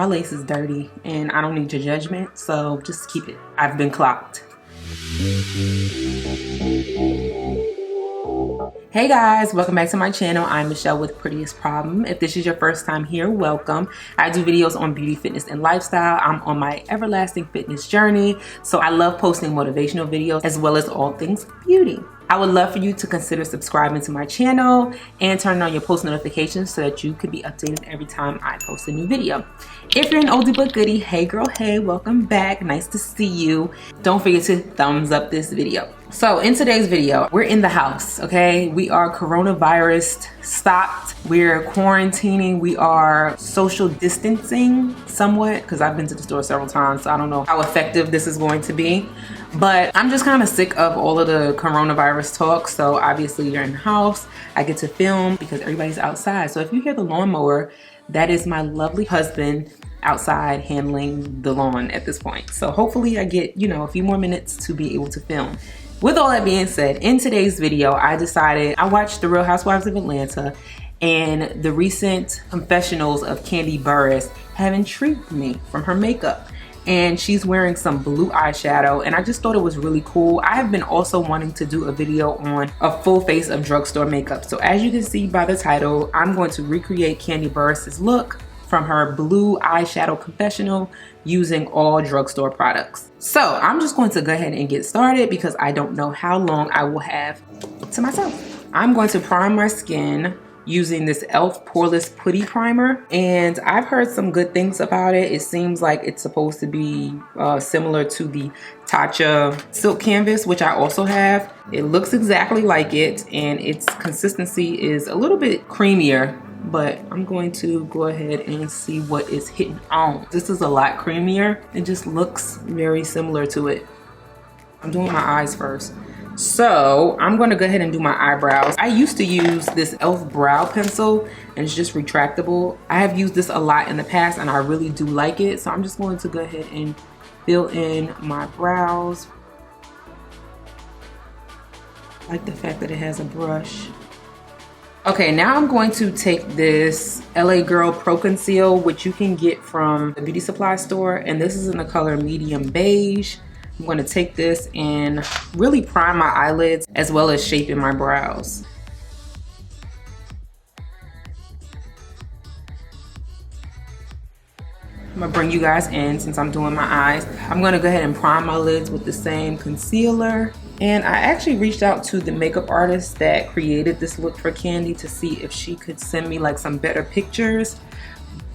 My lace is dirty and I don't need your judgment, so just keep it. I've been clocked. Hey guys, welcome back to my channel. I'm Michelle with Prettiest Problem. If this is your first time here, welcome. I do videos on beauty, fitness, and lifestyle. I'm on my everlasting fitness journey, so I love posting motivational videos as well as all things beauty. I would love for you to consider subscribing to my channel and turn on your post notifications so that you can be updated every time I post a new video. If you're an oldie but goodie, hey girl, hey, welcome back. Nice to see you. Don't forget to thumbs up this video. So in today's video, we're in the house, okay? We are coronavirus stopped. We're quarantining. We are social distancing somewhat because I've been to the store several times, so I don't know how effective this is going to be. But I'm just kind of sick of all of the coronavirus talk. So obviously you're in the house. I get to film because everybody's outside. So if you hear the lawnmower, that is my lovely husband outside handling the lawn at this point. So hopefully I get, you know, a few more minutes to be able to film. With all that being said, in today's video, I watched The Real Housewives of Atlanta, and the recent confessionals of Kandi Burruss have intrigued me from her makeup. And she's wearing some blue eyeshadow, and I just thought it was really cool. I have been also wanting to do a video on a full face of drugstore makeup. So as you can see by the title, I'm going to recreate Kandi Burruss's look from her blue eyeshadow confessional using all drugstore products. So I'm just going to go ahead and get started because I don't know how long I will have to myself. I'm going to prime my skin using this e.l.f. Poreless Putty primer, and I've heard some good things about it. It seems like it's supposed to be similar to the Tatcha silk canvas, which I also have. It looks exactly like it, and its consistency is a little bit creamier, but I'm going to go ahead and see what is hitting on. This is a lot creamier. It just looks very similar to it. I'm doing my eyes first. So I'm going to go ahead and do my eyebrows. I used to use this e.l.f. brow pencil, and it's just retractable. I have used this a lot in the past and I really do like it. So I'm just going to go ahead and fill in my brows. I like the fact that it has a brush. Okay, now I'm going to take this LA Girl Pro Conceal, which you can get from the beauty supply store, and this is in the color medium beige. I'm going to take this and really prime my eyelids as well as shape in my brows. I'm going to bring you guys in since I'm doing my eyes. I'm going to go ahead and prime my lids with the same concealer. And I actually reached out to the makeup artist that created this look for Kandi to see if she could send me like some better pictures,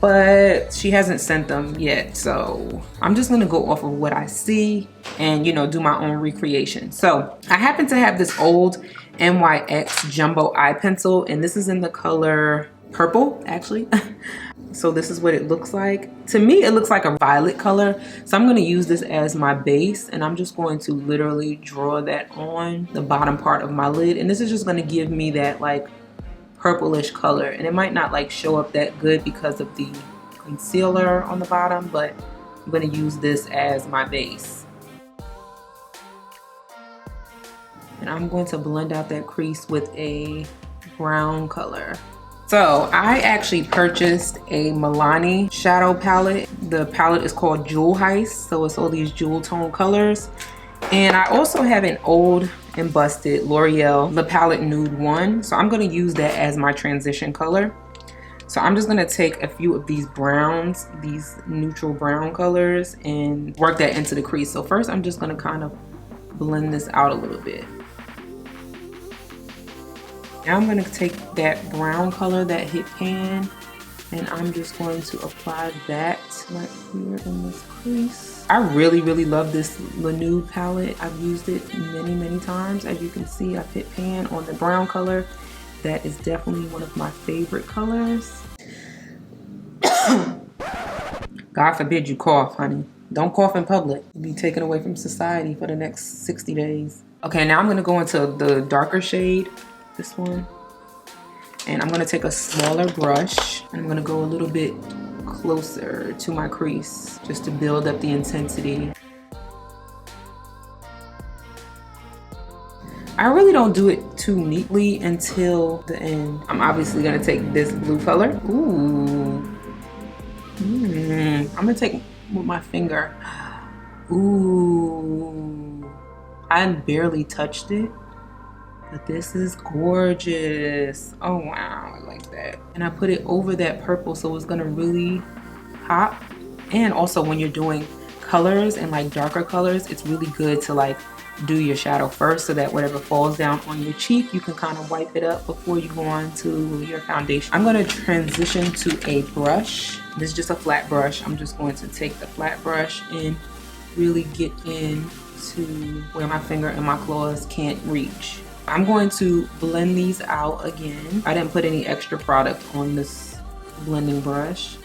but she hasn't sent them yet. So I'm just gonna go off of what I see and, you know, do my own recreation. So I happen to have this old NYX jumbo eye pencil, and this is in the color purple actually. So this is what it looks like. To me, it looks like a violet color. So I'm going to use this as my base, and I'm just going to literally draw that on the bottom part of my lid. And this is just going to give me that like purplish color. And it might not like show up that good because of the concealer on the bottom, but I'm going to use this as my base. And I'm going to blend out that crease with a brown color. So I actually purchased a Milani shadow palette. The palette is called Jewel Heist, so it's all these jewel tone colors. And I also have an old and busted L'Oreal Lapalette Nude 1, so I'm going to use that as my transition color. So I'm just going to take a few of these browns, these neutral brown colors, and work that into the crease. So first I'm just going to kind of blend this out a little bit. Now I'm going to take that brown color that hit pan, and I'm just going to apply that right here in this crease. I really love this Nude palette. I've used it many times. As you can see, I've hit pan on the brown color. That is definitely one of my favorite colors. God forbid you cough, honey. Don't cough in public. You'll be taken away from society for the next 60 days. Okay, now I'm going to go into the darker shade. This one, and I'm going to take a smaller brush and I'm going to go a little bit closer to my crease just to build up the intensity. I really don't do it too neatly until the end. I'm obviously going to take this blue color. Ooh. I'm gonna take with my finger. Ooh, I barely touched it, but this is gorgeous. Oh wow, I like that. And I put it over that purple, so it's gonna really pop. And also when you're doing colors and like darker colors, it's really good to like do your shadow first, so that whatever falls down on your cheek, you can kind of wipe it up before you go on to your foundation. I'm going to transition to a brush. This is just a flat brush. I'm just going to take the flat brush and really get into where my finger and my claws can't reach. I'm going to blend these out again. I didn't put any extra product on this blending brush.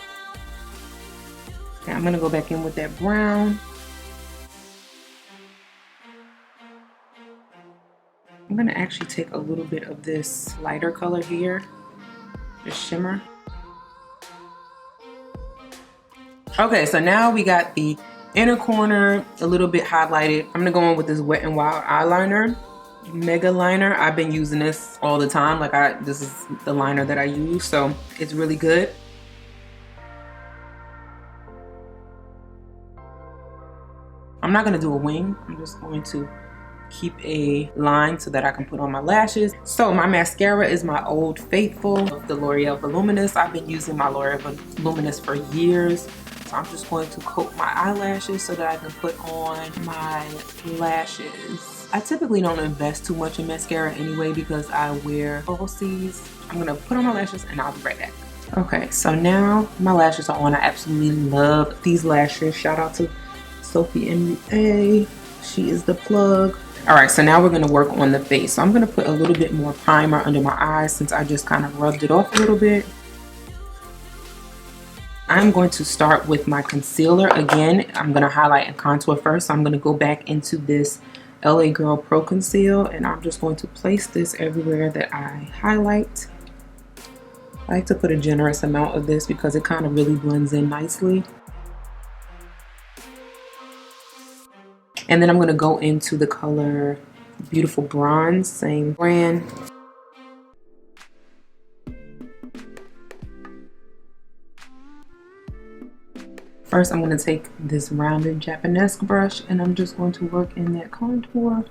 Okay, I'm going to go back in with that brown. I'm gonna actually take a little bit of this lighter color here, the shimmer. Okay, so now we got the inner corner a little bit highlighted. I'm gonna go in with this Wet n Wild eyeliner, Mega Liner. I've been using this all the time. Like this is the liner that I use, so it's really good. I'm not gonna do a wing. I'm just going to keep a line so that I can put on my lashes. So my mascara is my Old Faithful, the L'Oreal Voluminous. I've been using my L'Oreal Voluminous for years. So I'm just going to coat my eyelashes so that I can put on my lashes. I typically don't invest too much in mascara anyway because I wear falsies. I'm gonna put on my lashes and I'll be right back. Okay, so now my lashes are on. I absolutely love these lashes. Shout out to Sophie MUA. She is the plug. All right, so now we're gonna work on the face. So I'm gonna put a little bit more primer under my eyes since I just kind of rubbed it off a little bit. I'm going to start with my concealer. Again, I'm gonna highlight and contour first. So I'm gonna go back into this LA Girl Pro Conceal, and I'm just going to place this everywhere that I highlight. I like to put a generous amount of this because it kind of really blends in nicely. And then I'm gonna go into the color Beautiful Bronze, same brand. First, I'm gonna take this rounded Japanese brush and I'm just going to work in that contour.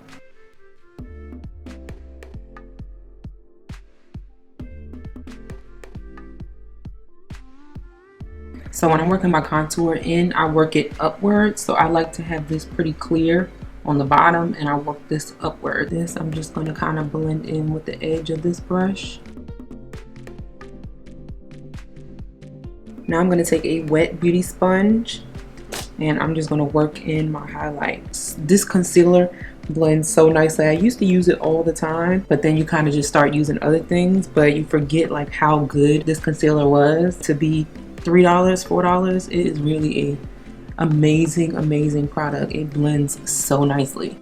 So when I'm working my contour in, I work it upward. So I like to have this pretty clear on the bottom and I work this upward. This I'm just going to kind of blend in with the edge of this brush. Now I'm going to take a wet beauty sponge and I'm just going to work in my highlights. This concealer blends so nicely. I used to use it all the time, but then you kind of just start using other things, but you forget like how good this concealer was to be $3, $4. It is really a amazing product. It blends so nicely.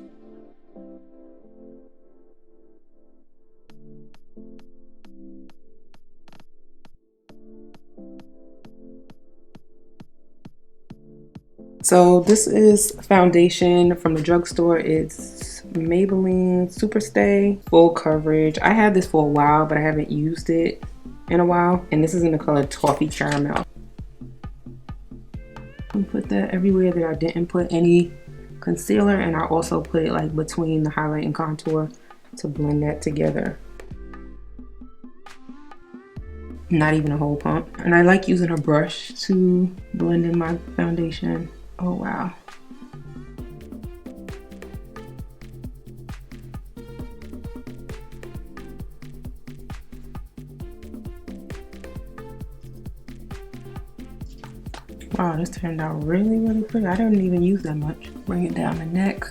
So this is foundation from the drugstore. It's Maybelline Superstay Full Coverage. I had this for a while, but I haven't used it in a while, and this is in the color Toffee Caramel. And put that everywhere that I didn't put any concealer, and I also put it like between the highlight and contour to blend that together. Not even a whole pump. And I like using a brush to blend in my foundation. Oh wow. Wow, this turned out really pretty. I didn't even use that much. Bring it down the neck.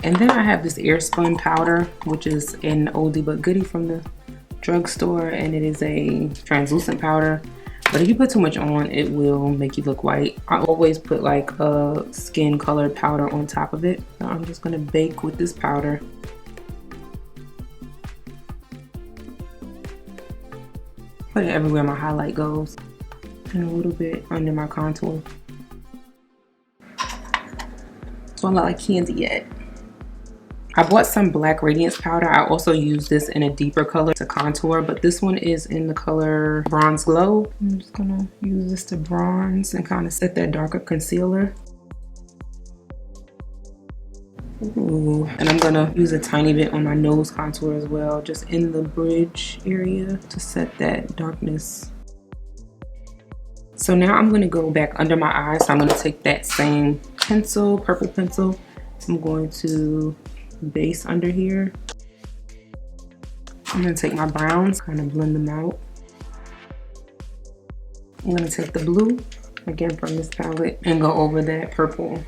And then I have this Airspun powder, which is an oldie but goodie from the drugstore, and it is a translucent powder. But if you put too much on, it will make you look white. I always put like a skin colored powder on top of it. So I'm just gonna bake with this powder. Put it everywhere my highlight goes. And a little bit under my contour. So I'm not like candy yet. I bought some black Radiance powder. I also use this in a deeper color to contour, but this one is in the color Bronze Glow. I'm just gonna use this to bronze and kind of set that darker concealer. Ooh. And I'm gonna use a tiny bit on my nose contour as well, just in the bridge area to set that darkness. So now I'm gonna go back under my eyes. So I'm gonna take that same pencil, purple pencil. I'm going to base under here. I'm gonna take my browns, kind of blend them out. I'm gonna take the blue, again from this palette, and go over that purple.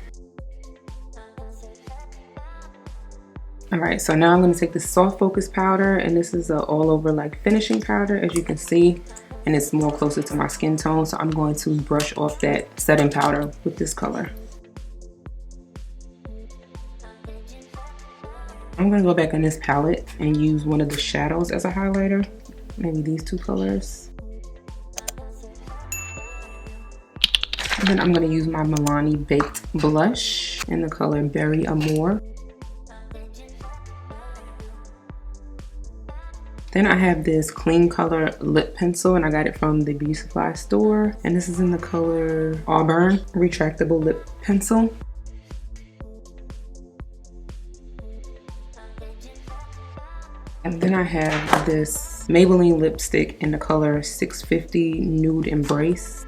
All right, so now I'm gonna take the soft focus powder, and this is a all over like finishing powder, as you can see, and it's more closer to my skin tone. So I'm going to brush off that setting powder with this color. I'm gonna go back in this palette and use one of the shadows as a highlighter. Maybe these two colors. And then I'm gonna use my Milani Baked Blush in the color Berry Amour. Then I have this Kleancolor lip pencil, and I got it from the beauty supply store. And this is in the color Auburn Retractable Lip Pencil. And then I have this Maybelline lipstick in the color 650 Nude Embrace.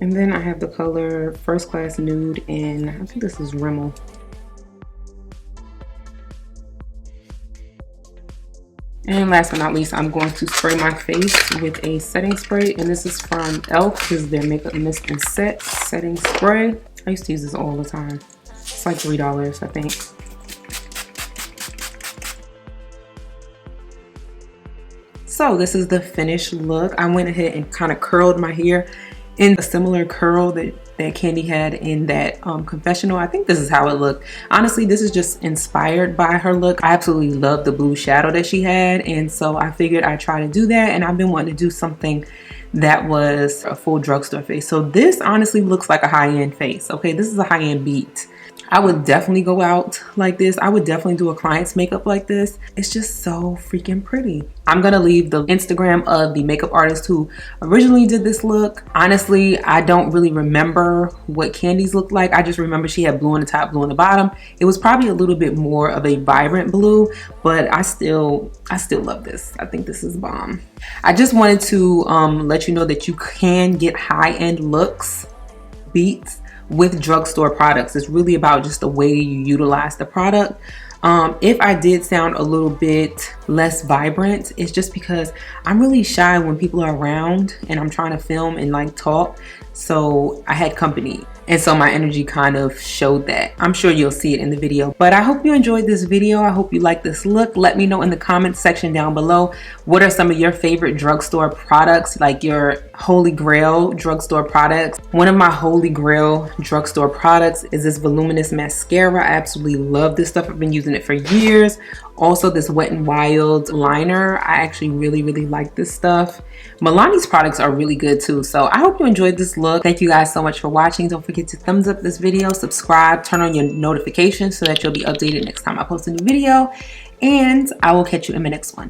And then I have the color First Class Nude in, I think this is Rimmel. And last but not least, I'm going to spray my face with a setting spray. And this is from e.l.f. This is their Makeup Mist and Set setting spray. I used to use this all the time. It's like $3, I think. So this is the finished look. I went ahead and kind of curled my hair in a similar curl that Kandi had in that confessional. I think this is how it looked. Honestly, this is just inspired by her look. I absolutely love the blue shadow that she had, and so I figured I'd try to do that. And I've been wanting to do something that was a full drugstore face. So this honestly looks like a high-end face. Okay, this is a high-end beat. I would definitely go out like this. I would definitely do a client's makeup like this. It's just so freaking pretty. I'm gonna leave the Instagram of the makeup artist who originally did this look. Honestly, I don't really remember what Kandi's looked like. I just remember she had blue on the top, blue on the bottom. It was probably a little bit more of a vibrant blue, but I still love this. I think this is bomb. I just wanted to let you know that you can get high-end looks, beats, with drugstore products. It's really about just the way you utilize the product. If I did sound a little bit less vibrant, it's just because I'm really shy when people are around and I'm trying to film and like talk. So I had company, and so my energy kind of showed that. I'm sure you'll see it in the video, but I hope you enjoyed this video. I hope you like this look. Let me know in the comments section down below, what are some of your favorite drugstore products, like your holy grail drugstore products. One of my holy grail drugstore products is this voluminous mascara. I absolutely love this stuff. I've been using it for years. Also this Wet n Wild liner. I actually really like this stuff. Milani's products are really good too. So I hope you enjoyed this look. Thank you guys so much for watching. Don't forget to thumbs up this video, subscribe, turn on your notifications so that you'll be updated next time I post a new video. And I will catch you in my next one.